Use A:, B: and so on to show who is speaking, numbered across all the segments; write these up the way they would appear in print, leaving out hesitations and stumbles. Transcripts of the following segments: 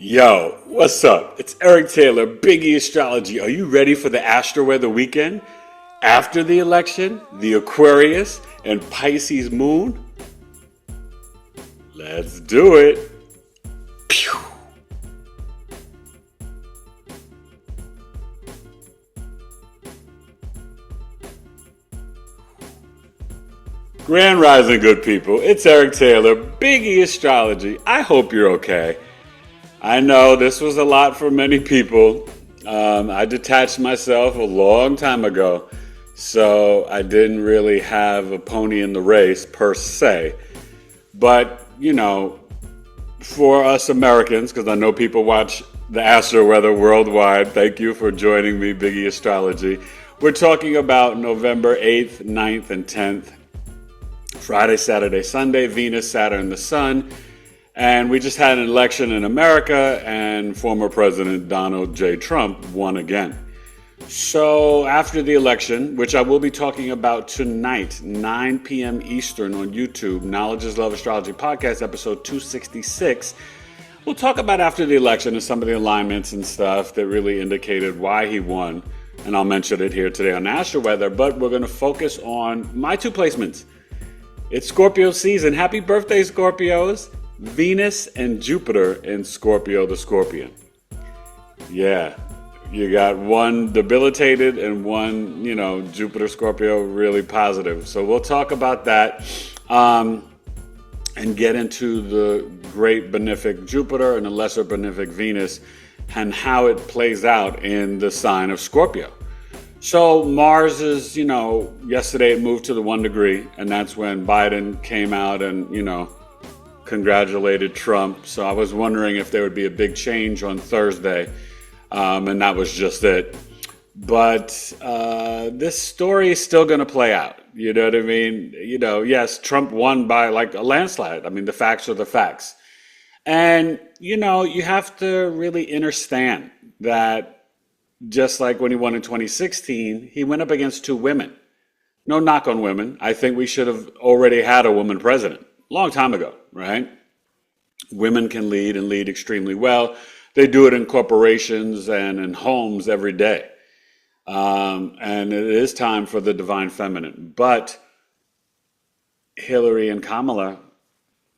A: Yo, what's up? It's Eric Taylor, BigEAstro. Are you ready for the Astro-Weather weekend? After the election, the Aquarius and Pisces moon? Let's do it. Pew. Grand Rising, good people. It's Eric Taylor, BigEAstro. I hope you're okay. I know this was a lot for many people. I detached myself a long time ago, so I didn't really have a pony in the race per se. But, for us Americans, because I know people watch the Astro-Weather worldwide, thank you for joining me, BigEAstro. We're talking about November 8th, 9th, and 10th, Friday, Saturday, Sunday, Venus, Saturn, the Sun. And we just had an election in America, and former President Donald J. Trump won again. So after the election, which I will be talking about tonight, 9 p.m. Eastern on YouTube, Knowledge is Love Astrology Podcast, episode 266, we'll talk about after the election and some of the alignments and stuff that really indicated why he won. And I'll mention it here today on Astro-Weather, but we're going to focus on my two placements. It's Scorpio season. Happy birthday, Scorpios. Venus and Jupiter in Scorpio the Scorpion. Yeah, you got one debilitated and one, Jupiter Scorpio really positive. So we'll talk about that and get into the great benefic Jupiter and the lesser benefic Venus and how it plays out in the sign of Scorpio. So Mars is, yesterday it moved to the 1 degree, and that's when Biden came out and, congratulated Trump. So I was wondering if there would be a big change on Thursday, and that was just it. But this story is still going to play out. You know what I mean? Yes, Trump won by like a landslide. I mean, the facts are the facts. And, you have to really understand that just like when he won in 2016, he went up against two women. No knock on women. I think we should have already had a woman president. Long time ago, right? Women can lead and lead extremely well. They do it in corporations and in homes every day. And it is time for the divine feminine. But Hillary and Kamala,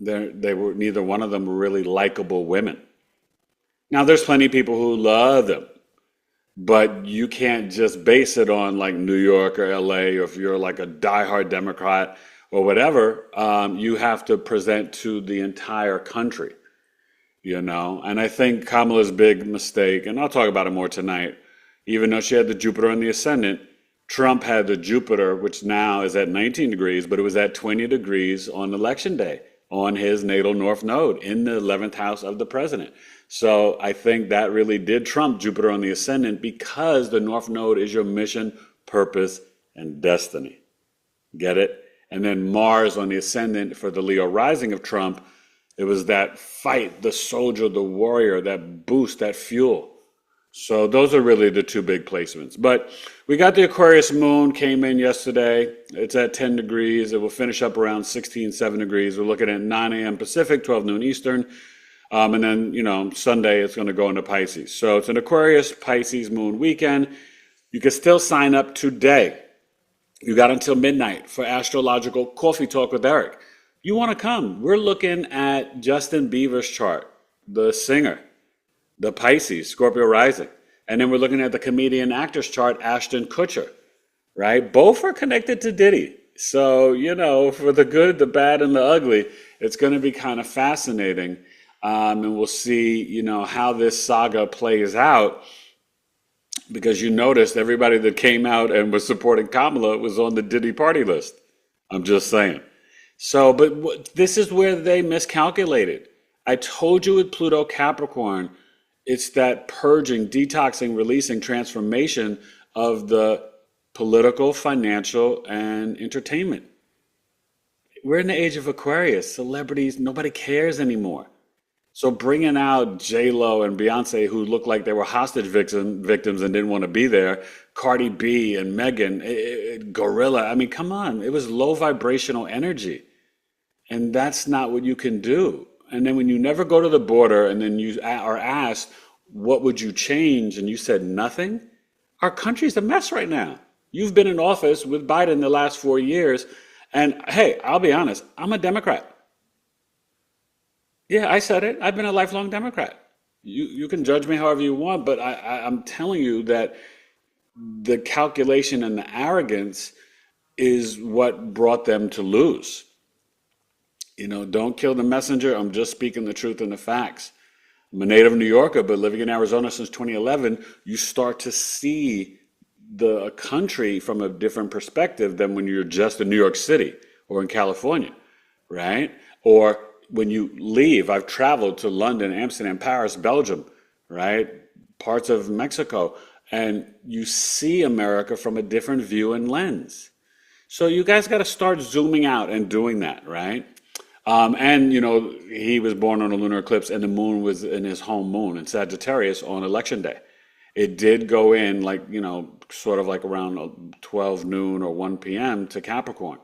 A: they were neither one of them were really likable women. Now, there's plenty of people who love them, but you can't just base it on like New York or LA, or if you're like a diehard Democrat or whatever, you have to present to the entire country, And I think Kamala's big mistake, and I'll talk about it more tonight, even though she had the Jupiter in the ascendant, Trump had the Jupiter, which now is at 19 degrees, but it was at 20 degrees on election day on his natal North Node in the 11th house of the president. So I think that really did trump Jupiter on the ascendant because the North Node is your mission, purpose, and destiny. Get it? And then Mars on the ascendant for the Leo rising of Trump, it was that fight, the soldier, the warrior, that boost, that fuel. So those are really the two big placements. But we got the Aquarius moon came in yesterday. It's at 10 degrees. It will finish up around 7 degrees. We're looking at 9 a.m. Pacific, 12 noon Eastern. And then, Sunday it's going to go into Pisces. So it's an Aquarius Pisces moon weekend. You can still sign up today. You got until midnight for Astrological Coffee Talk with Eric. You want to come. We're looking at Justin Bieber's chart, the singer, the Pisces, Scorpio rising. And then we're looking at the comedian actor's chart, Ashton Kutcher, right? Both are connected to Diddy. So, for the good, the bad, and the ugly, it's going to be kind of fascinating. And we'll see, how this saga plays out. Because you noticed everybody that came out and was supporting Kamala was on the Diddy party list. I'm just saying. So, but this is where they miscalculated. I told you with Pluto Capricorn, it's that purging, detoxing, releasing, transformation of the political, financial, and entertainment. We're in the age of Aquarius. Celebrities, nobody cares anymore. So bringing out J-Lo and Beyonce, who looked like they were hostage victims and didn't want to be there, Cardi B and Megan, Gorilla, I mean, come on. It was low vibrational energy. And that's not what you can do. And then when you never go to the border and then you are asked, what would you change? And you said nothing. Our country's a mess right now. You've been in office with Biden the last 4 years. And hey, I'll be honest, I'm a Democrat. Yeah, I said it. I've been a lifelong Democrat. You can judge me however you want, but I'm telling you that the calculation and the arrogance is what brought them to lose. Don't kill the messenger. I'm just speaking the truth and the facts. I'm a native New Yorker, but living in Arizona since 2011, you start to see the country from a different perspective than when you're just in New York City or in California, right? Or when you leave, I've traveled to London, Amsterdam, Paris, Belgium, right? Parts of Mexico, and you see America from a different view and lens. So you guys got to start zooming out and doing that, right? And he was born on a lunar eclipse, and the moon was in his home moon in Sagittarius on election day. It did go in sort of like around 12 noon or 1 p.m. to Capricorn,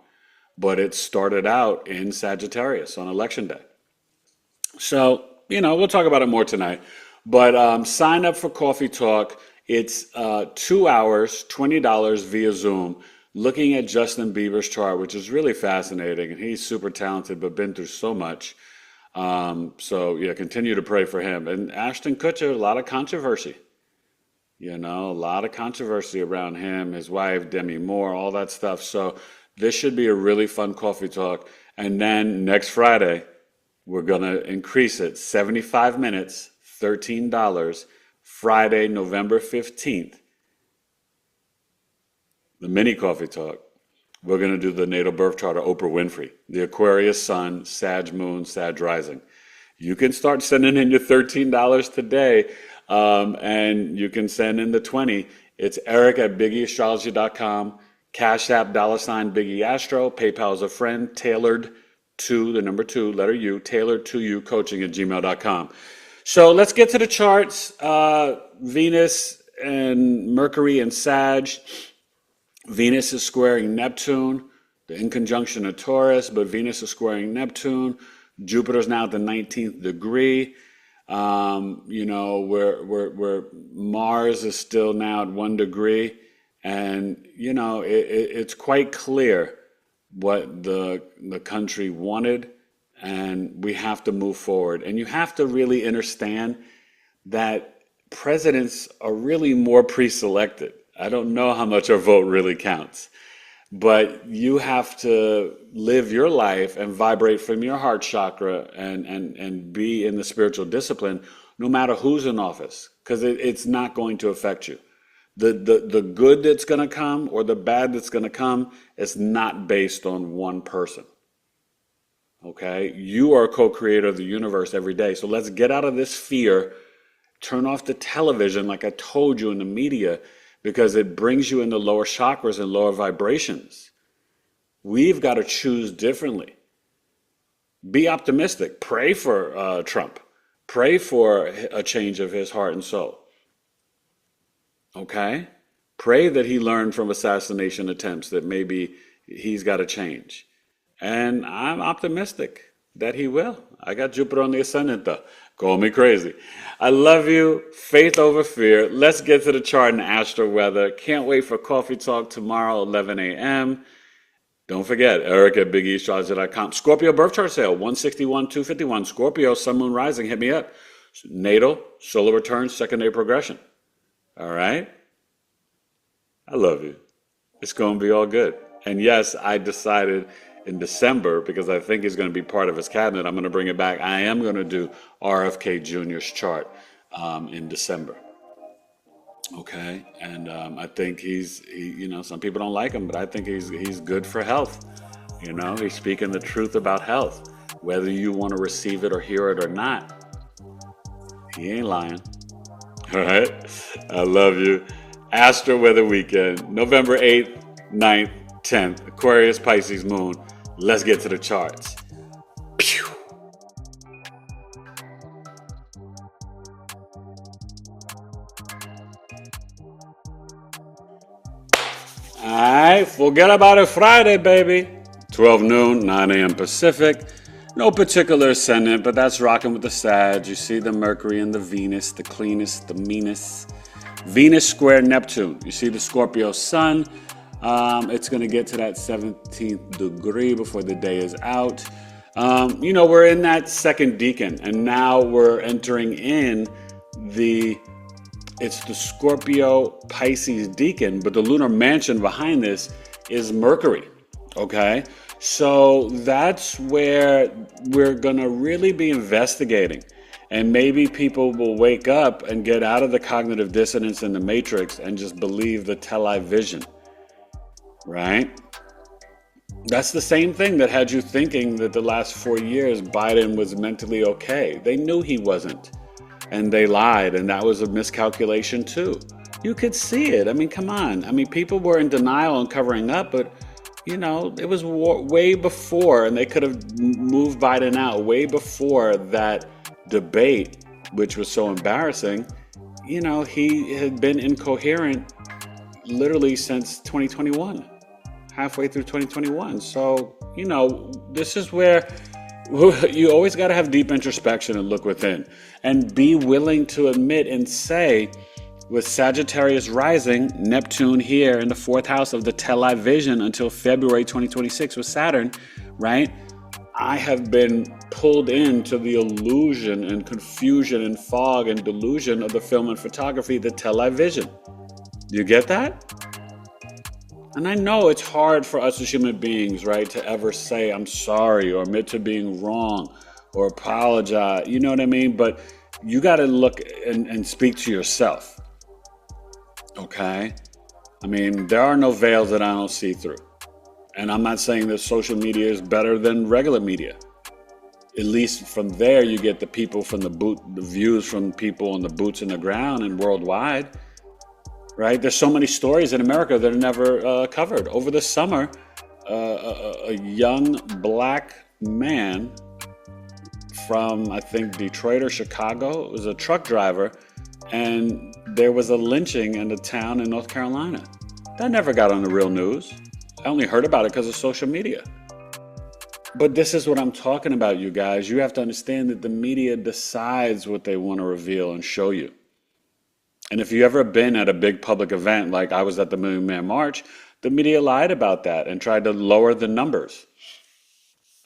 A: but it started out in Sagittarius on election day. So, we'll talk about it more tonight, but sign up for Coffee Talk. It's 2 hours, $20 via Zoom, looking at Justin Bieber's chart, which is really fascinating, and he's super talented, but been through so much. Continue to pray for him. And Ashton Kutcher, a lot of controversy. A lot of controversy around him, his wife, Demi Moore, all that stuff. So this should be a really fun Coffee Talk. And then next Friday, we're going to increase it. 75 minutes, $13. Friday, November 15th. The mini Coffee Talk. We're going to do the natal birth chart of Oprah Winfrey, the Aquarius sun, Sag moon, Sag rising. You can start sending in your $13 today, and you can send in the 20. It's Eric at BigEAstrology.com, Cash App, $BigEAstro, PayPal is a friend, tailored to the number 2, letter U, tailored to you, coaching at gmail.com. So let's get to the charts. Venus and Mercury and Sag. Venus is squaring Neptune, in conjunction of Taurus, but Venus is squaring Neptune. Jupiter's now at the 19th degree. Where Mars is still now at 1 degree. And, it's quite clear what the country wanted, and we have to move forward. And you have to really understand that presidents are really more pre-selected. I don't know how much our vote really counts, but you have to live your life and vibrate from your heart chakra and be in the spiritual discipline no matter who's in office, because it's not going to affect you. The good that's going to come or the bad that's going to come is not based on one person. Okay? You are a co-creator of the universe every day. So let's get out of this fear, turn off the television like I told you in the media, because it brings you into lower chakras and lower vibrations. We've got to choose differently. Be optimistic. Pray for Trump. Pray for a change of his heart and soul. Okay? Pray that he learned from assassination attempts, that maybe he's got to change. And I'm optimistic that he will. I got Jupiter on the ascendant though. Call me crazy. I love you. Faith over fear. Let's get to the chart in Astro-Weather. Can't wait for Coffee Talk tomorrow, 11 a.m. Don't forget, Eric at BigEAstrology.com. Scorpio birth chart sale, 161,251. Scorpio, sun, moon, rising. Hit me up. Natal, solar return, secondary progression. All right? I love you. It's going to be all good. And yes, I decided in December, because I think he's going to be part of his cabinet, I'm going to bring it back. I am going to do RFK Jr.'s chart in December. Okay? And I think he's some people don't like him, but I think he's good for health. He's speaking the truth about health. Whether you want to receive it or hear it or not, he ain't lying. All right? I love you. Astro-Weather weekend, November 8th, 9th, 10th, Aquarius, Pisces, moon. Let's get to the charts. Pew. All right, forget about it Friday, baby. 12 noon, 9 a.m. Pacific. No particular ascendant, but that's rocking with the Sag. You see the Mercury and the Venus, the cleanest, the meanest. Venus square Neptune. You see the Scorpio sun. It's going to get to that 17th degree before the day is out. We're in that second decan, and now we're entering in it's the Scorpio Pisces decan, but the lunar mansion behind this is Mercury. Okay? So that's where we're going to really be investigating. And maybe people will wake up and get out of the cognitive dissonance in the matrix and just believe the television, right? That's the same thing that had you thinking that the last 4 years Biden was mentally okay. They knew he wasn't, and they lied, and that was a miscalculation too. You could see it. I mean, come on. I mean, people were in denial and covering up, but it was way before, and they could have moved Biden out way before that debate, which was so embarrassing. He had been incoherent literally since 2021, halfway through 2021. So, this is where you always got to have deep introspection and look within and be willing to admit and say, with Sagittarius rising, Neptune here in the 4th house of the television until February 2026 with Saturn, right? I have been pulled into the illusion and confusion and fog and delusion of the film and photography, the television. Do you get that? And I know it's hard for us as human beings, right, to ever say, I'm sorry, or admit to being wrong, or apologize, you know what I mean? But you got to look and speak to yourself. Okay? I mean, there are no veils that I don't see through. And I'm not saying that social media is better than regular media. At least from there, you get the people from the views from people on the boots in the ground and worldwide, right? There's so many stories in America that are never covered. Over the summer, a young black man from, I think, Detroit or Chicago, was a truck driver, and there was a lynching in a town in North Carolina. That never got on the real news. I only heard about it because of social media. But this is what I'm talking about, you guys. You have to understand that the media decides what they want to reveal and show you. And if you've ever been at a big public event, like I was at the Million Man March, the media lied about that and tried to lower the numbers.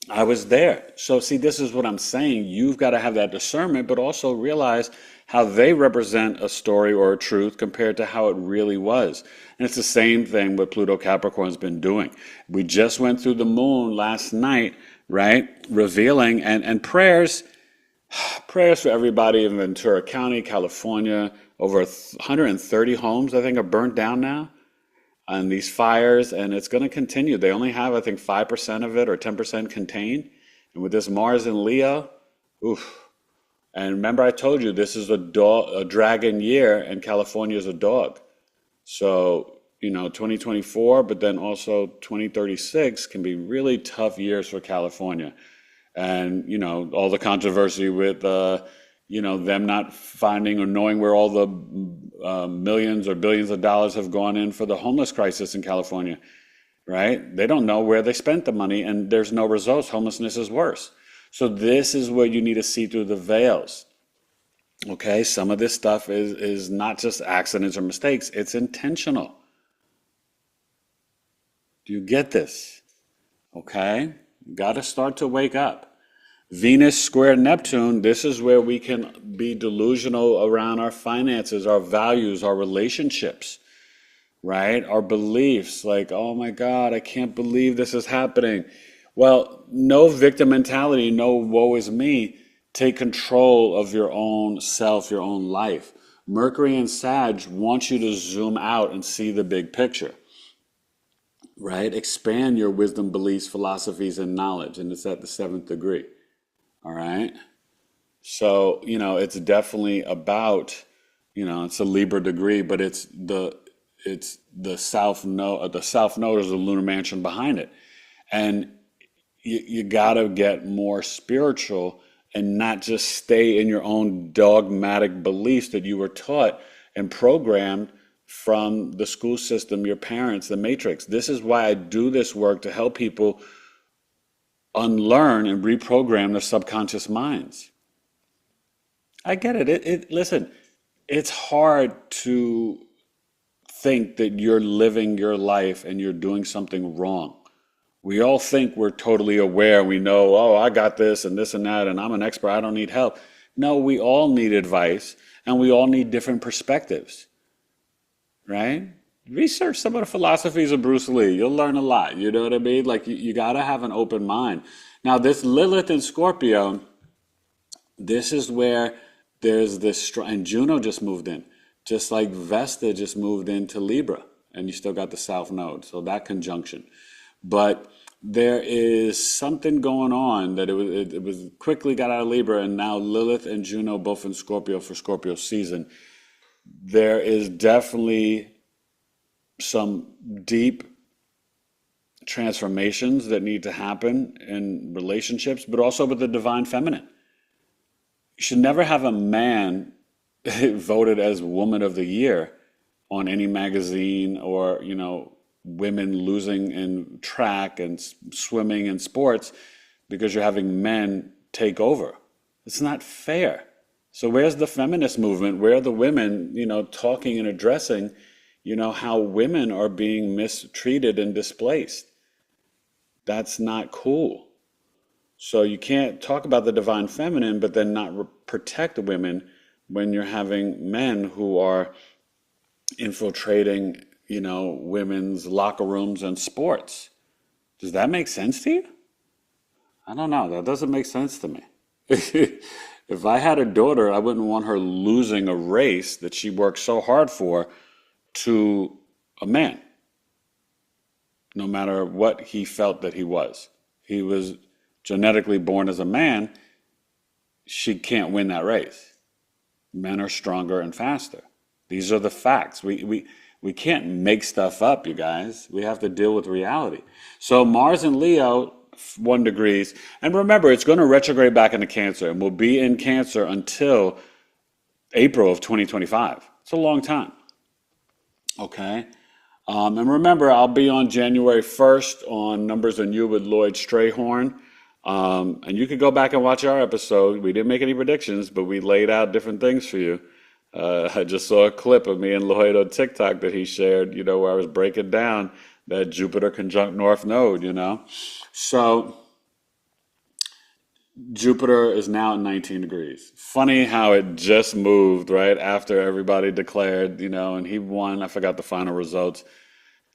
A: I was there. So see, this is what I'm saying. You've got to have that discernment, but also realize how they represent a story or a truth compared to how it really was. And it's the same thing what Pluto Capricorn's been doing. We just went through the moon last night, right? Revealing and prayers for everybody in Ventura County, California. Over 130 homes, I think, are burnt down now on these fires, and it's going to continue. They only have, I think, 5% of it or 10% contained. And with this Mars in Leo, oof. And remember, I told you this is a dragon year, and California is a dog. So, 2024, but then also 2036 can be really tough years for California. And, all the controversy with, them not finding or knowing where all the millions or billions of dollars have gone in for the homeless crisis in California, right? They don't know where they spent the money, and there's no results. Homelessness is worse. So this is where you need to see through the veils. Okay, some of this stuff is not just accidents or mistakes, it's intentional. Do you get this? Okay, you got to start to wake up. Venus square Neptune, this is where we can be delusional around our finances, our values, our relationships, right? Our beliefs, like, oh my God, I can't believe this is happening. Well, no victim mentality, no woe is me. Take control of your own self, your own life. Mercury and Sag want you to zoom out and see the big picture, right? Expand your wisdom, beliefs, philosophies, and knowledge. And it's at the 7th degree, all right? So, it's definitely about, it's a Libra degree, but it's the South Node. The South Node is the lunar mansion behind it. And you got to get more spiritual and not just stay in your own dogmatic beliefs that you were taught and programmed from the school system, your parents, the matrix. This is why I do this work, to help people unlearn and reprogram their subconscious minds. I get it. Listen, it's hard to think that you're living your life and you're doing something wrong. We all think we're totally aware. We know, oh, I got this and that, and I'm an expert. I don't need help. No, we all need advice, and we all need different perspectives, right? Research some of the philosophies of Bruce Lee. You'll learn a lot. You know what I mean? Like, you got to have an open mind. Now, this Lilith in Scorpio, this is where there's this, and Juno just moved in, just like Vesta just moved into Libra, and you still got the South Node, so that conjunction. But there is something going on that it was quickly got out of Libra, and now Lilith and Juno both in Scorpio for Scorpio season. There is definitely some deep transformations that need to happen in relationships, but also with the divine feminine. You should never have a man voted as Woman of the Year on any magazine, or, women losing in track and swimming and sports because you're having men take over. It's not fair. So where's the feminist movement? Where are the women, talking and addressing, how women are being mistreated and displaced? That's not cool. So you can't talk about the divine feminine, but then not protect women when you're having men who are infiltrating, women's locker rooms and sports. Does that make sense to you? I don't know. That doesn't make sense to me. If I had a daughter, I wouldn't want her losing a race that she worked so hard for to a man, no matter what he felt that he was. He was genetically born as a man. She can't win that race. Men are stronger and faster. These are the facts. We can't make stuff up, you guys. We have to deal with reality. So Mars in Leo, 1 degree. And remember, it's going to retrograde back into Cancer, and will be in Cancer until April of 2025. It's a long time. Okay? And remember, I'll be on January 1st on Numbers and You with Lloyd Strayhorn. And you can go back and watch our episode. We didn't make any predictions, but we laid out different things for you. I just saw a clip of me and Lloyd on TikTok that he shared, where I was breaking down that Jupiter conjunct North Node, So Jupiter is now at 19 degrees. Funny how it just moved right after everybody declared, and he won. I forgot the final results,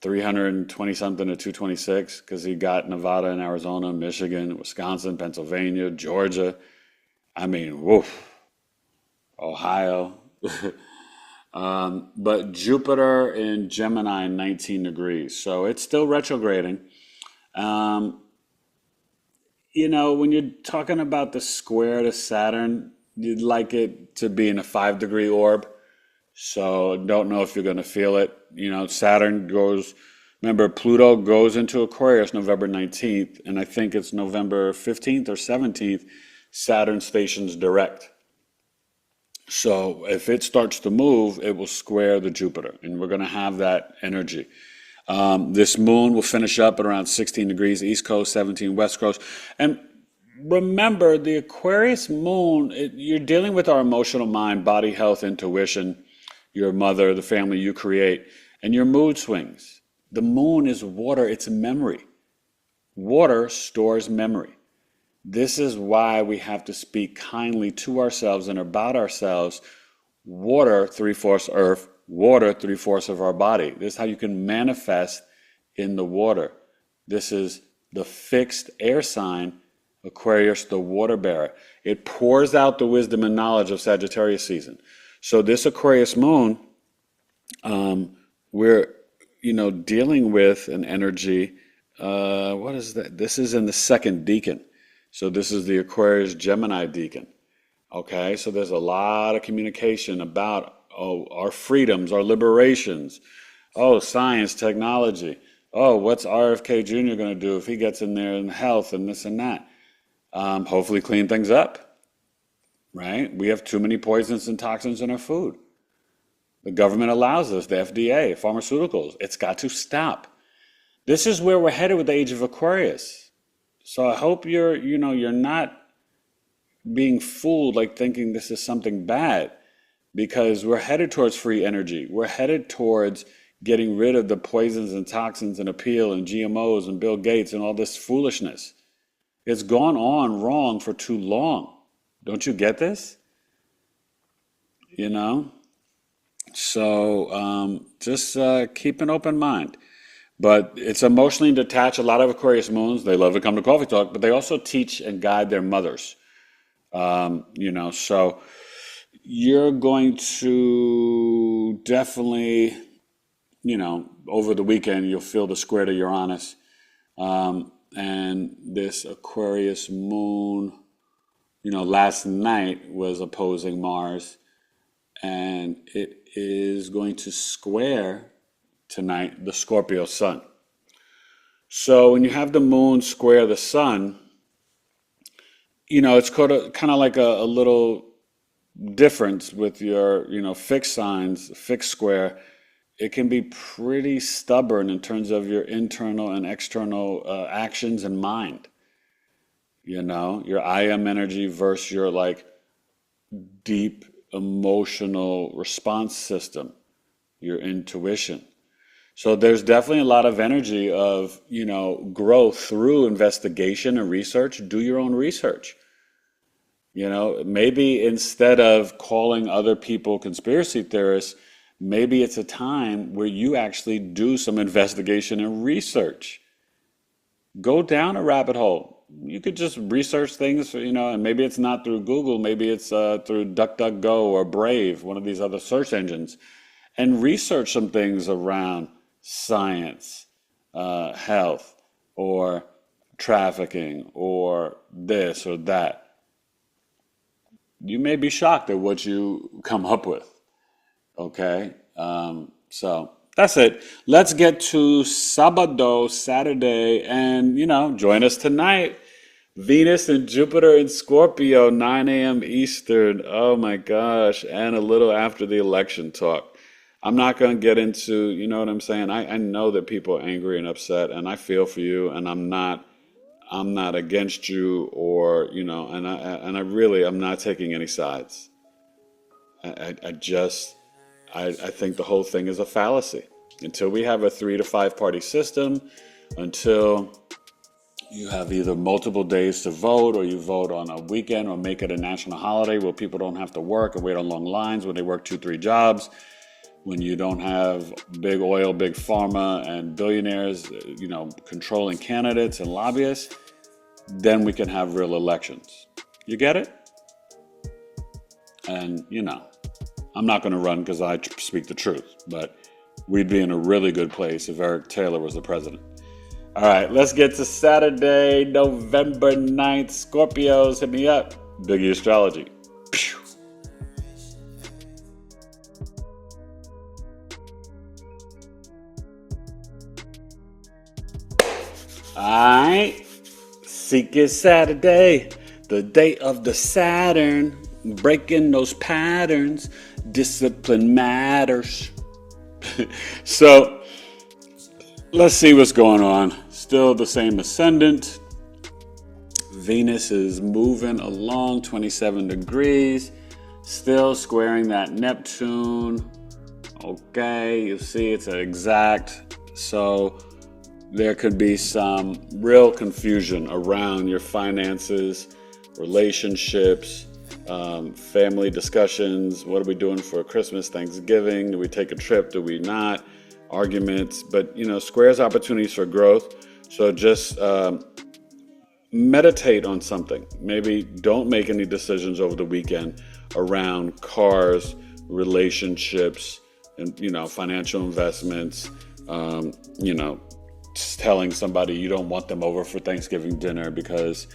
A: 320 something to 226, because he got Nevada and Arizona, Michigan, Wisconsin, Pennsylvania, Georgia. I mean, woof, Ohio. But Jupiter in Gemini, 19 degrees. So it's still retrograding. When you're talking about the square to Saturn, you'd like it to be in a 5-degree orb. So don't know if you're going to feel it. Saturn goes, remember, Pluto goes into Aquarius November 19th, and I think it's November 15th or 17th, Saturn stations direct. So if it starts to move, it will square the Jupiter, and we're going to have that energy. This moon will finish up at around 16 degrees East Coast, 17 West Coast. And remember, the Aquarius moon, you're dealing with our emotional mind, body health, intuition, your mother, the family you create, and your mood swings. The moon is water, it's memory. Water stores memory. This is why we have to speak kindly to ourselves and about ourselves. Water, 3/4 earth, water, 3/4 of our body. This is how you can manifest in the water. This is the fixed air sign, Aquarius, the water bearer. It pours out the wisdom and knowledge of Sagittarius season. So this Aquarius moon, we're, dealing with an energy. What is that? This is in the second decan. So this is the Aquarius Gemini decan. Okay, so there's a lot of communication about our freedoms, our liberations. Science, technology. What's RFK Jr. going to do if he gets in there in health and this and that? Hopefully clean things up, right? We have too many poisons and toxins in our food. The government allows us, the FDA, pharmaceuticals. It's got to stop. This is where we're headed with the age of Aquarius. So I hope you're not being fooled, like thinking this is something bad, because we're headed towards free energy. We're headed towards getting rid of the poisons and toxins and appeal and GMOs and Bill Gates and all this foolishness. It's gone on wrong for too long. Don't you get this? You know? So just keep an open mind. But it's emotionally detached. A lot of Aquarius moons, they love to come to coffee talk, but they also teach and guide their mothers. So you're going to definitely, over the weekend, you'll feel the square to Uranus. And this Aquarius moon, last night was opposing Mars, and it is going to square tonight the Scorpio sun. So when you have the moon square the sun, it's kind of like a little difference with your, fixed signs, fixed square. It can be pretty stubborn in terms of your internal and external actions and mind. Your I am energy versus your like deep emotional response system, your intuition. So there's definitely a lot of energy of, growth through investigation and research. Do your own research. Maybe instead of calling other people conspiracy theorists, maybe it's a time where you actually do some investigation and research. Go down a rabbit hole. You could just research things, and maybe it's not through Google, maybe it's through DuckDuckGo or Brave, one of these other search engines, and research some things around science, health, or trafficking, or this or that. You may be shocked at what you come up with. Okay? So that's it. Let's get to Sabado, Saturday, and, join us tonight. Venus and Jupiter in Scorpio, 9 a.m. Eastern. Oh my gosh. And a little after the election talk. I'm not going to get into, you know what I'm saying? I know that people are angry and upset, and I feel for you, and I'm not against you, or, and I'm not taking any sides. I think the whole thing is a fallacy. Until we have a 3 to 5 party system, until you have either multiple days to vote, or you vote on a weekend, or make it a national holiday where people don't have to work and wait on long lines when they work 2-3 jobs, when you don't have big oil, big pharma, and billionaires, controlling candidates and lobbyists, then we can have real elections. You get it? And, I'm not going to run because I speak the truth, but we'd be in a really good place if Eric Taylor was the president. All right, let's get to Saturday, November 9th. Scorpios, hit me up. BigEAstro. Pew. All right, Secret Saturday, the day of the Saturn, breaking those patterns. Discipline matters. So let's see what's going on. Still the same ascendant. Venus is moving along 27 degrees, still squaring that Neptune. Okay, you see it's an exact. So there could be some real confusion around your finances, relationships, family discussions. What are we doing for Christmas, Thanksgiving? Do we take a trip? Do we not? Arguments. But, squares opportunities for growth. So just meditate on something. Maybe don't make any decisions over the weekend around cars, relationships, and, financial investments, just telling somebody you don't want them over for Thanksgiving dinner because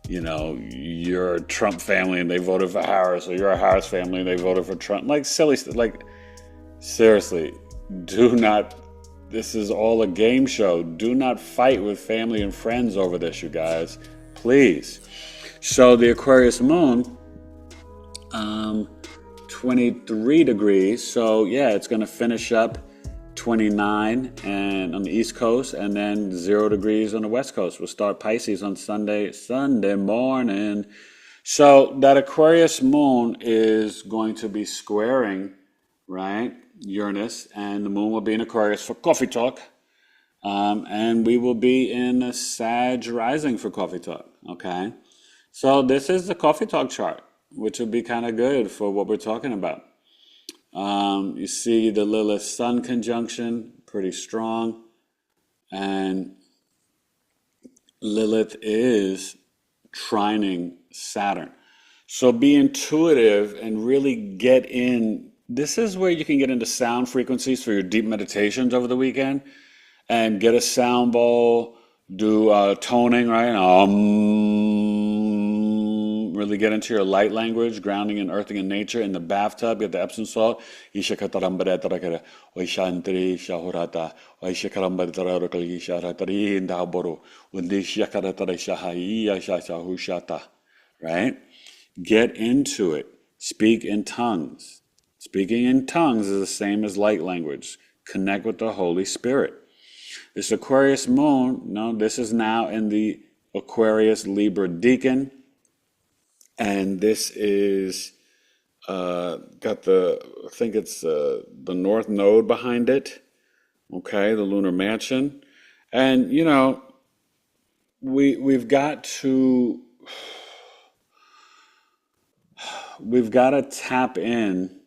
A: you're a Trump family and they voted for Harris, or you're a Harris family and they voted for Trump. Like silly stuff. Like, seriously, do not. This is all a game show. Do not fight with family and friends over this, you guys. Please. So the Aquarius moon, 23 degrees. So yeah, it's going to finish up 29 and on the East Coast, and then 0 degrees on the West Coast. We'll start Pisces on Sunday morning. So that Aquarius moon is going to be squaring, right, Uranus, and the moon will be in Aquarius for coffee talk. And we will be in a Sag rising for coffee talk, okay? So this is the coffee talk chart, which will be kind of good for what we're talking about. You see the Lilith Sun conjunction, pretty strong. And Lilith is trining Saturn. So be intuitive and really get in. This is where you can get into sound frequencies for your deep meditations over the weekend and get a sound bowl, do toning, right? Really get into your light language, grounding and earthing in nature. In the bathtub, get the Epsom salt. Right? Get into it. Speak in tongues. Speaking in tongues is the same as light language. Connect with the Holy Spirit. This Aquarius moon, no, this is now in the Aquarius Libra Deacon. And this is got the, I think it's the North Node behind it. Okay, the lunar mansion. And, you know, we've got to tap in.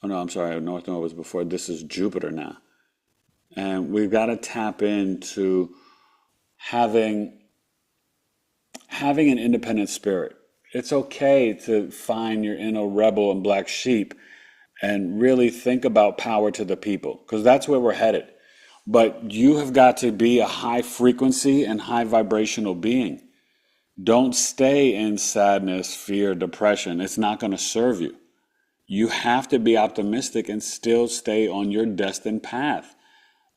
A: Oh no, I'm sorry, North Node was before. This is Jupiter now. And we've got to tap into having an independent spirit. It's okay to find your inner rebel and black sheep and really think about power to the people, because that's where we're headed. But you have got to be a high frequency and high vibrational being. Don't stay in sadness, fear, depression. It's not going to serve you. You have to be optimistic and still stay on your destined path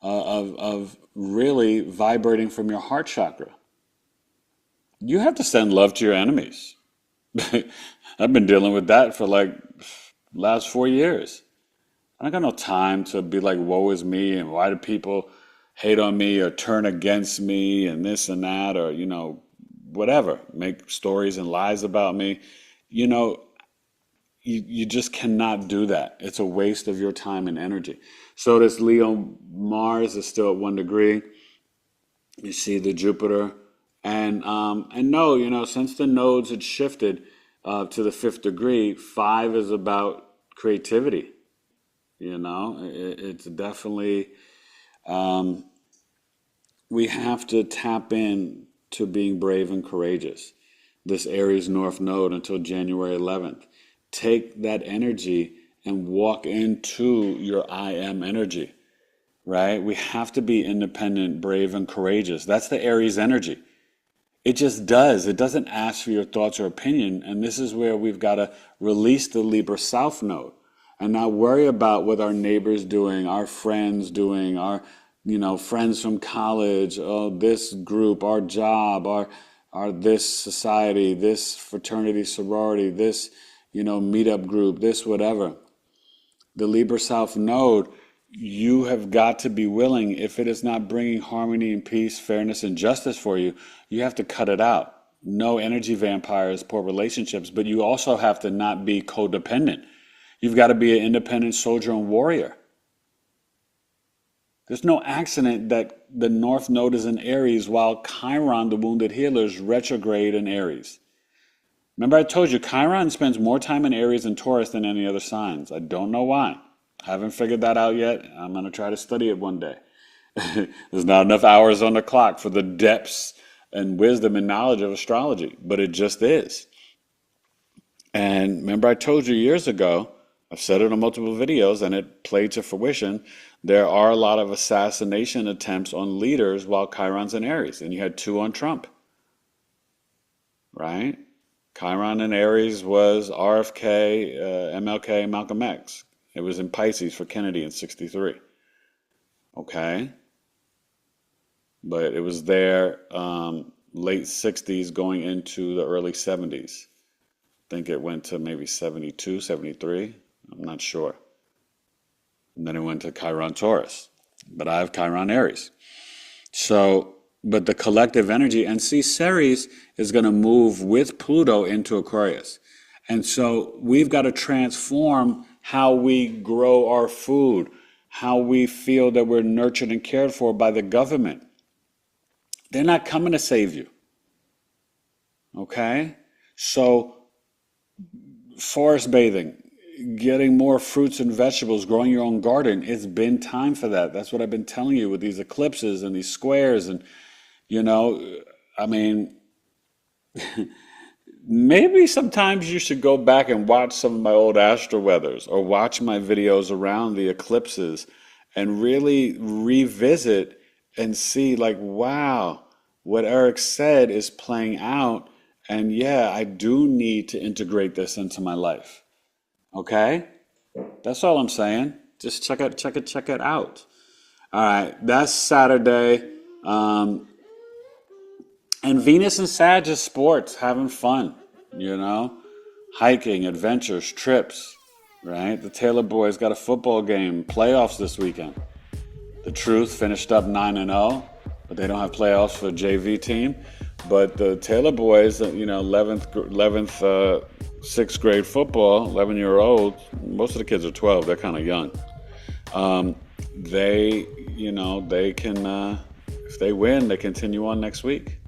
A: of really vibrating from your heart chakra. You have to send love to your enemies. I've been dealing with that for like last 4 years. I don't got no time to be like, woe is me, and why do people hate on me or turn against me and this and that, or, you know, whatever, make stories and lies about me. You know, you just cannot do that. It's a waste of your time and energy. So this Leo Mars is still at 1 degree. You see the Jupiter. And no, you know, since the nodes had shifted to the 5th degree, 5 is about creativity. You know, it's definitely, we have to tap in to being brave and courageous. This Aries North Node until January 11th. Take that energy and walk into your I am energy, right? We have to be independent, brave, and courageous. That's the Aries energy. It just does. It doesn't ask for your thoughts or opinion. And this is where we've got to release the Libra South Node and not worry about what our neighbors doing, our friends doing, our, you know, friends from college, oh, this group, our job, our this society, this fraternity, sorority, this, you know, meetup group, this whatever. The Libra South Node, you have got to be willing, if it is not bringing harmony and peace, fairness, and justice for you, you have to cut it out. No energy vampires, poor relationships, but you also have to not be codependent. You've got to be an independent soldier and warrior. There's no accident that the North Node is in Aries while Chiron, the wounded healer, is retrograde in Aries. Remember I told you, Chiron spends more time in Aries and Taurus than any other signs. I don't know why. I haven't figured that out yet. I'm going to try to study it one day. There's not enough hours on the clock for the depths and wisdom and knowledge of astrology, but it just is. And remember I told you years ago, I've said it on multiple videos and it played to fruition, there are a lot of assassination attempts on leaders while Chiron's in Aries, and you had 2 on Trump, right? Chiron in Aries was RFK, MLK, Malcolm X. It was in Pisces for Kennedy in 63. Okay? But it was there late 60s going into the early 70s. I think it went to maybe 72, 73. I'm not sure. And then it went to Chiron Taurus. But I have Chiron Aries. So, but the collective energy, and see, Ceres is going to move with Pluto into Aquarius. And so we've got to transform how we grow our food, how we feel that we're nurtured and cared for by the government. They're not coming to save you. Okay? So, forest bathing, getting more fruits and vegetables, growing your own garden, it's been time for that. That's what I've been telling you with these eclipses and these squares. And, I mean, maybe sometimes you should go back and watch some of my old Astro-Weathers or watch my videos around the eclipses and really revisit and see, like, wow, what Eric said is playing out. And yeah, I do need to integrate this into my life. Okay? That's all I'm saying. Just check it out. All right, that's Saturday. And Venus and Sag is sports, having fun, hiking, adventures, trips, right? The Taylor boys got a football game, playoffs this weekend. The Truth finished up 9-0, but they don't have playoffs for a JV team. But the Taylor boys, 11th, 6th grade football, 11-year-olds, most of the kids are 12, they're kind of young. They can, if they win, they continue on next week.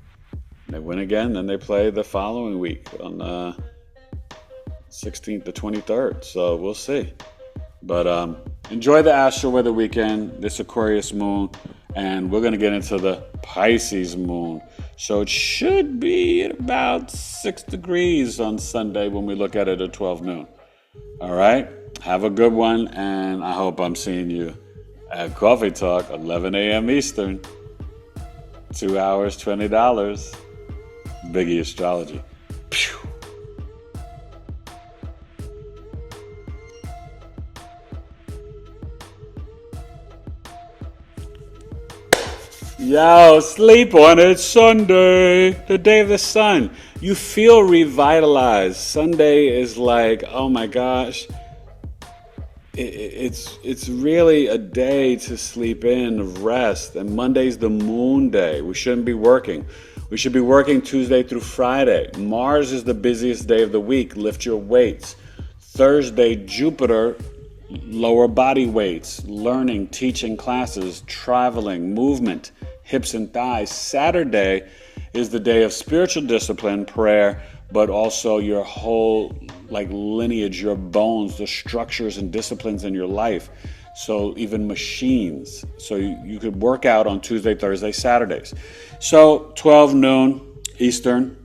A: They win again, then they play the following week on 16th to 23rd. So we'll see. But enjoy the Astro-Weather weekend, this Aquarius moon, and we're going to get into the Pisces moon. So it should be at about 6 degrees on Sunday when we look at it at 12 noon. All right? Have a good one, and I hope I'm seeing you at Coffee Talk, 11 a.m. Eastern. 2 hours, $20. BigEAstro. Pew. Yo, sleep on it. Sunday, the day of the sun. You feel revitalized. Sunday is like, oh my gosh. It's really a day to sleep in, of rest. And Monday's the moon day. We shouldn't be working. We should be working Tuesday through Friday. Mars is the busiest day of the week. Lift your weights. Thursday, Jupiter, lower body weights, learning, teaching classes, traveling, movement, hips and thighs. Saturday is the day of spiritual discipline, prayer, but also your whole lineage, your bones, the structures and disciplines in your life. So even machines. So you could work out on Tuesday, Thursday, Saturdays. So 12 noon Eastern,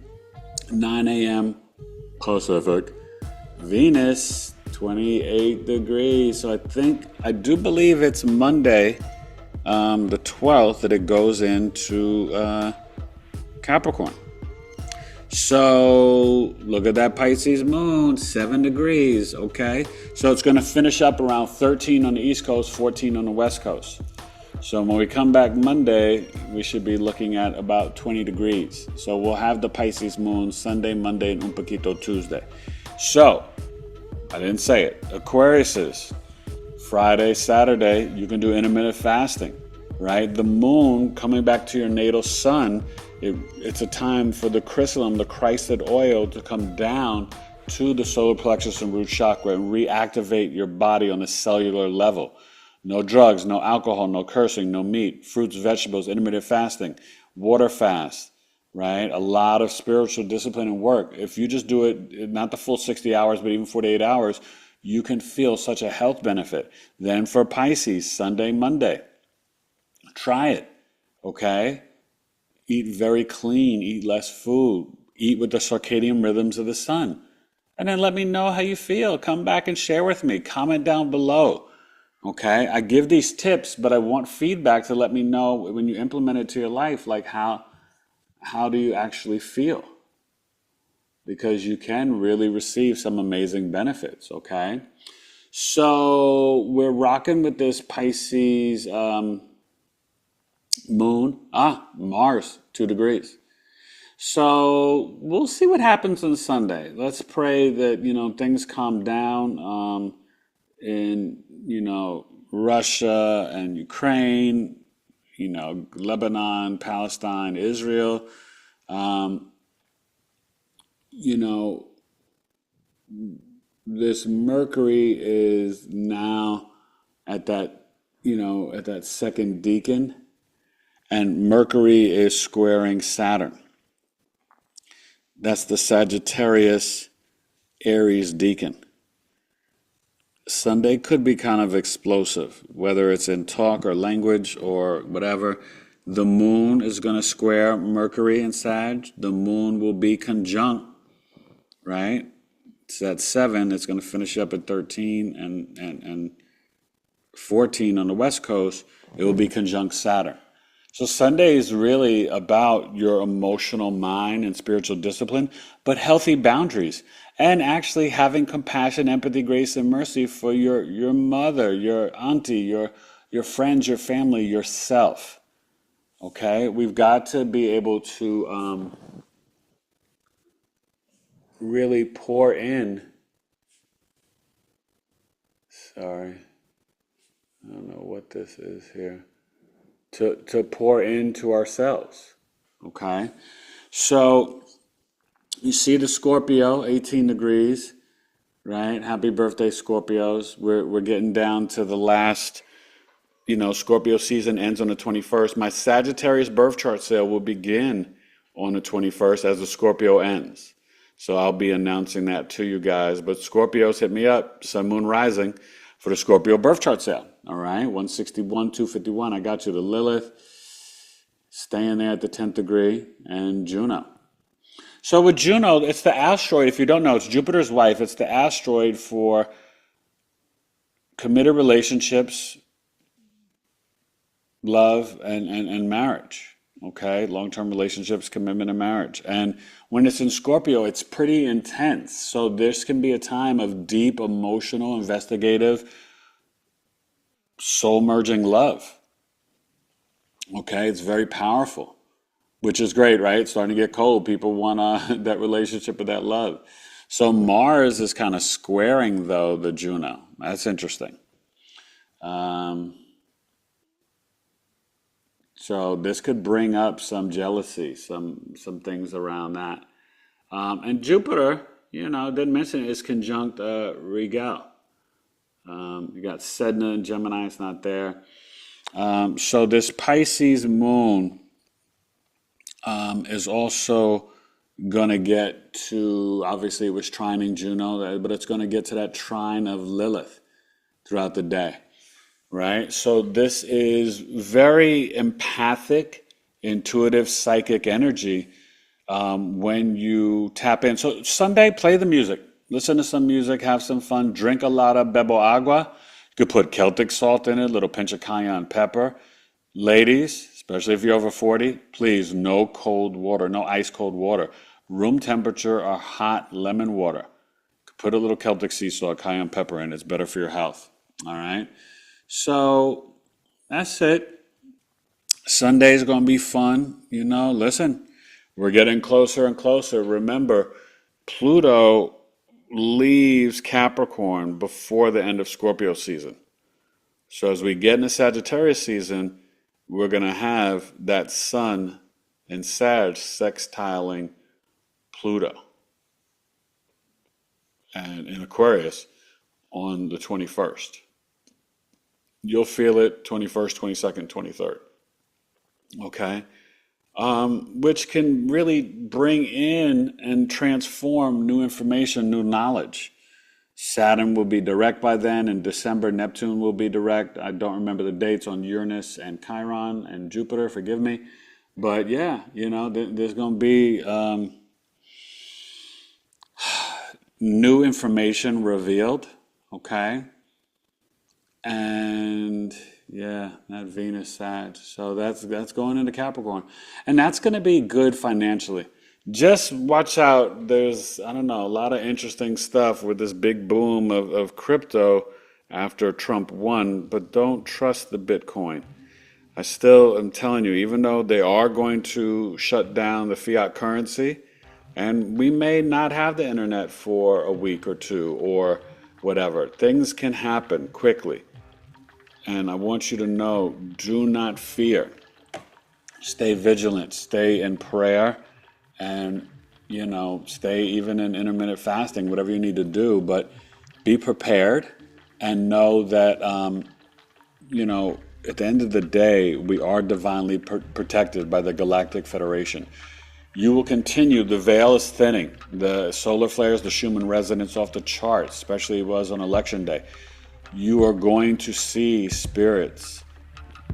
A: 9 a.m. Pacific. Venus, 28 degrees. So I do believe it's Monday, the 12th, that it goes into Capricorn. So look at that Pisces moon, 7 degrees, okay? So it's going to finish up around 13 on the East Coast, 14 on the West Coast. So when we come back Monday, we should be looking at about 20 degrees. So we'll have the Pisces moon Sunday, Monday, and un poquito Tuesday. So, I didn't say it, Aquariuses, Friday, Saturday, you can do intermittent fasting, right? The moon coming back to your natal sun, it's a time for the chrysalim, the chrysid oil, to come down to the solar plexus and root chakra and reactivate your body on a cellular level. No drugs, no alcohol, no cursing, no meat, fruits, vegetables, intermittent fasting, water fast, right? A lot of spiritual discipline and work. If you just do it, not the full 60 hours, but even 48 hours, you can feel such a health benefit. Then for Pisces, Sunday, Monday, try it, okay? Eat very clean, eat less food, eat with the circadian rhythms of the sun. And then let me know how you feel. Come back and share with me. Comment down below. Okay? I give these tips, but I want feedback to let me know when you implement it to your life, like how do you actually feel? Because you can really receive some amazing benefits, okay? So we're rocking with this Pisces moon. Mars, 2 degrees. So we'll see what happens on Sunday. Let's pray that, things calm down and, Russia and Ukraine, Lebanon, Palestine, Israel. Um, you know, this Mercury is now at that second decan, and Mercury is squaring Saturn. That's the Sagittarius Aries decan. Sunday could be kind of explosive, whether it's in talk or language or whatever. The moon is going to square Mercury in Sag. The moon will be conjunct, right? It's at 7. It's going to finish up at 13 and 14 on the West Coast. It will be conjunct Saturn. So Sunday is really about your emotional mind and spiritual discipline, but healthy boundaries and actually having compassion, empathy, grace, and mercy for your mother, your auntie, your friends, your family, yourself. Okay? We've got to be able to really pour in. Sorry. I don't know what this is here. To pour into ourselves. Okay? So you see the Scorpio, 18 degrees, right? Happy birthday, Scorpios. We're getting down to the last, Scorpio season ends on the 21st. My Sagittarius birth chart sale will begin on the 21st as the Scorpio ends. So I'll be announcing that to you guys. But Scorpios, hit me up, Sun, Moon, Rising, for the Scorpio birth chart sale. All right, 161, 251. I got you. The Lilith, staying there at the 10th degree, and Juno. So with Juno, it's the asteroid. If you don't know, it's Jupiter's wife. It's the asteroid for committed relationships, love, and marriage. Okay, long-term relationships, commitment, and marriage. And when it's in Scorpio, it's pretty intense. So this can be a time of deep, emotional, investigative, soul-merging love. Okay, it's very powerful, which is great, right? It's starting to get cold. People want that relationship with that love. So Mars is kind of squaring, though, the Juno. That's interesting. So this could bring up some jealousy, some things around that. And Jupiter, didn't mention it, is conjunct Regal. You got Sedna and Gemini, it's not there. So this Pisces moon is also going to get to, obviously it was trining Juno, but it's going to get to that trine of Lilith throughout the day, right? So this is very empathic, intuitive, psychic energy when you tap in. So Sunday, play the music. Listen to some music, have some fun, drink a lot of bebo agua. You could put Celtic salt in it, a little pinch of cayenne pepper. Ladies, especially if you're over 40, please, no cold water, no ice cold water. Room temperature or hot lemon water. Put a little Celtic sea salt, cayenne pepper in. It's better for your health. All right? So that's it. Sunday's going to be fun. Listen, we're getting closer and closer. Remember, Pluto leaves Capricorn before the end of Scorpio season. So as we get into Sagittarius season, we're going to have that Sun in Sag sextiling Pluto and in Aquarius on the 21st. You'll feel it 21st, 22nd, 23rd. Okay? Which can really bring in and transform new information, new knowledge. Saturn will be direct by then. In December, Neptune will be direct. I don't remember the dates on Uranus and Chiron and Jupiter, forgive me. But yeah, there's going to be new information revealed, okay? And yeah, that Venus Sag. So that's going into Capricorn. And that's going to be good financially. Just watch out. There's, a lot of interesting stuff with this big boom of crypto after Trump won, but don't trust the Bitcoin. I still am telling you, even though they are going to shut down the fiat currency, and we may not have the internet for a week or two or whatever, things can happen quickly. And I want you to know, do not fear. Stay vigilant, stay in prayer, and, stay even in intermittent fasting, whatever you need to do. But be prepared and know that, at the end of the day, we are divinely protected by the Galactic Federation. You will continue. The veil is thinning. The solar flares, the Schumann resonance off the charts, especially it was on election day. You are going to see spirits,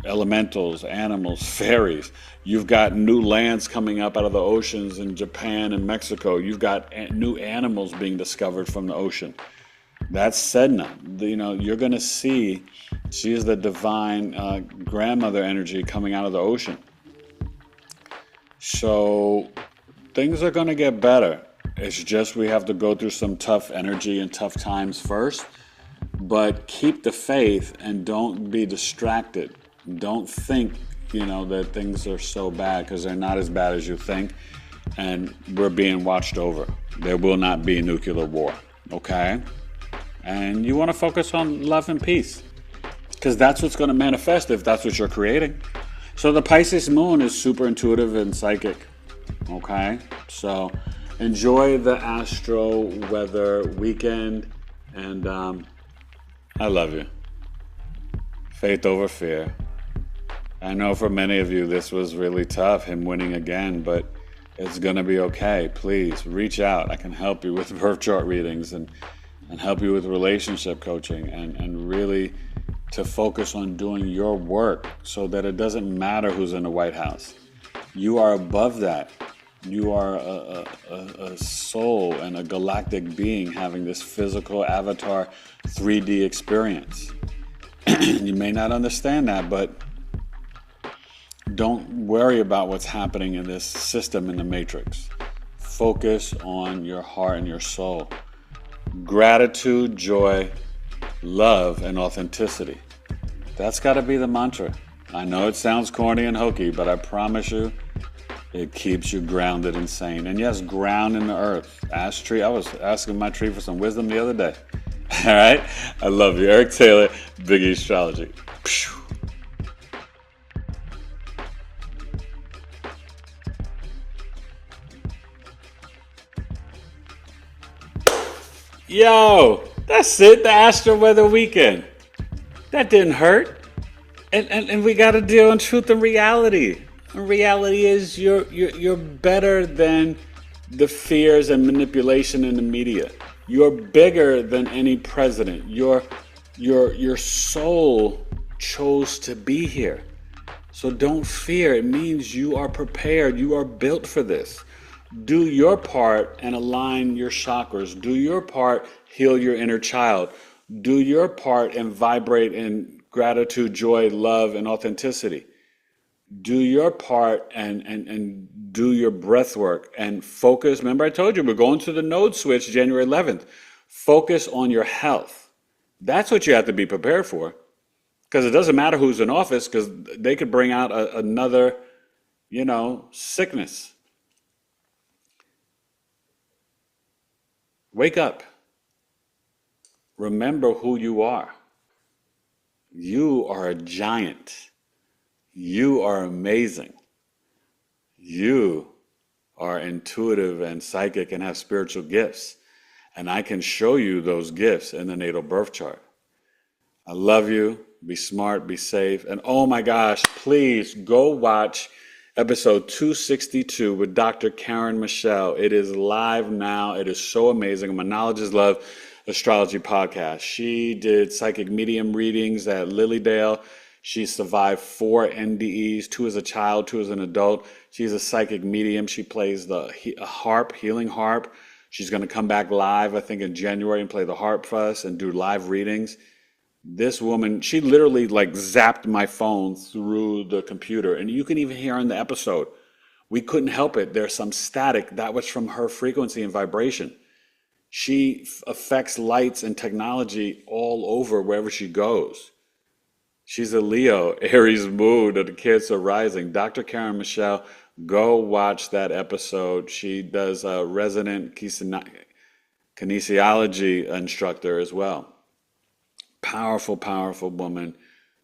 A: elementals, animals, fairies. You've got new lands coming up out of the oceans in Japan and Mexico. You've got new animals being discovered from the ocean. That's Sedna. You're going to see, she is the divine grandmother energy coming out of the ocean. So things are going to get better. It's just we have to go through some tough energy and tough times first. But keep the faith and don't be distracted. Don't think, that things are so bad, because they're not as bad as you think. And we're being watched over. There will not be nuclear war. Okay? And you want to focus on love and peace, because that's what's going to manifest if that's what you're creating. So the Pisces moon is super intuitive and psychic. Okay? So enjoy the Astro-Weather weekend. And I love you. Faith over fear. I know for many of you this was really tough, him winning again, but it's going to be okay. Please reach out. I can help you with birth chart readings and help you with relationship coaching and really to focus on doing your work so that it doesn't matter who's in the White House. You are above that. You are a soul and a galactic being having this physical avatar 3D experience. You may not understand that, but don't worry about what's happening in this system in the matrix. Focus on your heart and your soul. Gratitude, joy, love, and authenticity. That's got to be the mantra. I know it sounds corny and hokey, but I promise you, it keeps you grounded and sane. And yes, ground in the earth. Ask tree. I was asking my tree for some wisdom the other day. All right? I love you. Eric Taylor, BigEAstro. Yo, that's it. The Astro-Weather weekend. That didn't hurt. And we got to deal in truth and reality. And reality is you're better than the fears and manipulation in the media. You're bigger than any president. Your soul chose to be here. So don't fear. It means you are prepared. You are built for this. Do your part and align your chakras. Do your part, heal your inner child. Do your part and vibrate in gratitude, joy, love, and authenticity. Do your part and do your breath work and focus. Remember I told you we're going to the node switch January 11th. Focus on your health. That's what you have to be prepared for. Because it doesn't matter who's in office, because they could bring out another, sickness. Wake up. Remember who you are. You are a giant. You are amazing. You are intuitive and psychic and have spiritual gifts. And I can show you those gifts in the natal birth chart. I love you. Be smart, be safe. And oh my gosh, please go watch episode 262 with Dr. Karen Michelle. It is live now. It is so amazing. My Knowledge is Love Astrology podcast. She did psychic medium readings at Lilydale. She survived 4 NDEs, 2 as a child, 2 as an adult. She's a psychic medium. She plays the harp, healing harp. She's going to come back live, I think, in January and play the harp for us and do live readings. This woman, she literally zapped my phone through the computer. And you can even hear in the episode, we couldn't help it. There's some static. That was from her frequency and vibration. She affects lights and technology all over wherever she goes. She's a Leo, Aries moon, and the Cancer rising. Dr. Karen Michelle, go watch that episode. She does a resident kinesiology instructor as well. Powerful, powerful woman.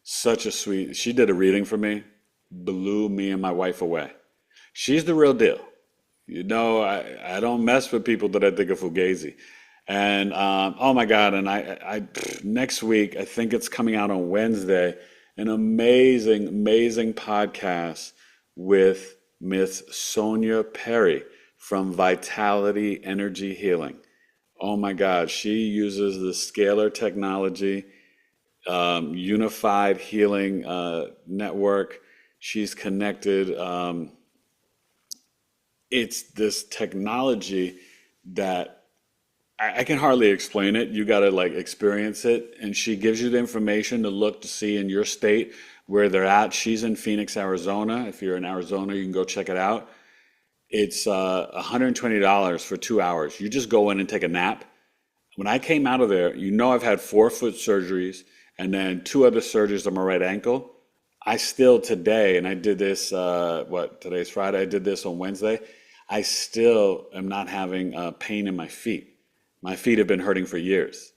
A: Such a sweet. She did a reading for me, blew me and my wife away. She's the real deal. I don't mess with people that I think are fugazi. And oh my God! And I next week, I think it's coming out on Wednesday, an amazing, amazing podcast with Miss Sonia Perry from Vitality Energy Healing. Oh my God, she uses the scalar technology, unified healing network. She's connected. It's this technology that I can hardly explain it. You got to like experience it. And she gives you the information to look to see in your state where they're at. She's in Phoenix, Arizona. If you're in Arizona, you can go check it out. It's $120 for 2 hours. You just go in and take a nap. When I came out of there, I've had 4 foot surgeries and then 2 other surgeries on my right ankle. I still today, and I did this, today's Friday, I did this on Wednesday. I still am not having pain in my feet. My feet have been hurting for years.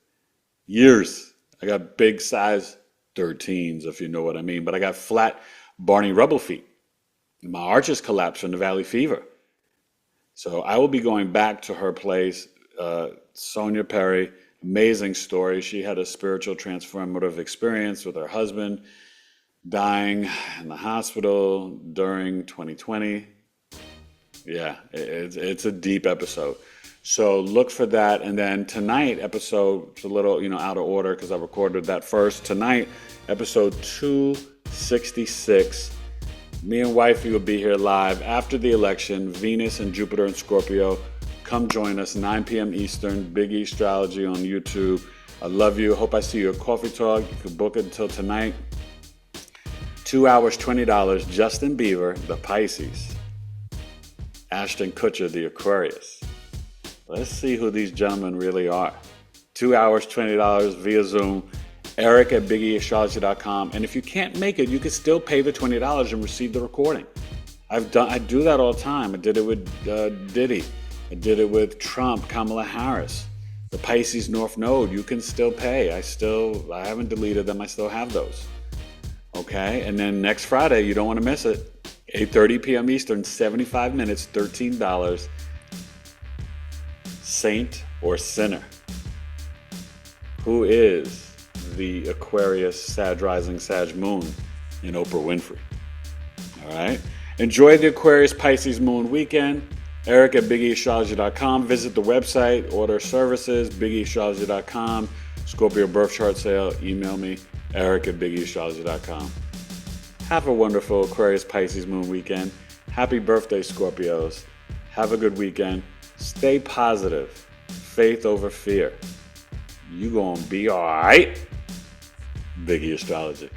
A: Years. I got big size 13s, if you know what I mean. But I got flat Barney Rubble feet. My arches collapsed from the valley fever. So I will be going back to her place. Sonia Perry, amazing story. She had a spiritual transformative experience with her husband dying in the hospital during 2020. Yeah, it's a deep episode. So look for that. And then tonight, episode's a little, out of order because I recorded that first. Tonight, episode 266. Me and wifey will be here live after the election. Venus and Jupiter and Scorpio. Come join us, 9 p.m. Eastern, BigEAstrology on YouTube. I love you. Hope I see you at Coffee Talk. You can book it until tonight. 2 hours, $20. Justin Bieber, the Pisces. Ashton Kutcher, the Aquarius. Let's see who these gentlemen really are. 2 hours, $20 via Zoom. Eric at BigEAstrology.com. And if you can't make it, you can still pay the $20 and receive the recording. I do that all the time. I did it with Diddy. I did it with Trump, Kamala Harris. The Pisces North Node, you can still pay. I haven't deleted them. I still have those. Okay? And then next Friday, you don't want to miss it. 8:30 p.m. Eastern, 75 minutes, $13. Saint or sinner? Who is the Aquarius, Sag Rising, Sag Moon in Oprah Winfrey? All right. Enjoy the Aquarius Pisces Moon weekend. Eric at BigEAstrology.com. Visit the website, order services, BigEAstrology.com. Scorpio birth chart sale. Email me, Eric at BigEAstrology.com. Have a wonderful Aquarius Pisces Moon weekend. Happy birthday, Scorpios. Have a good weekend. Stay positive. Faith over fear. You gonna be all right. BigEAstrology.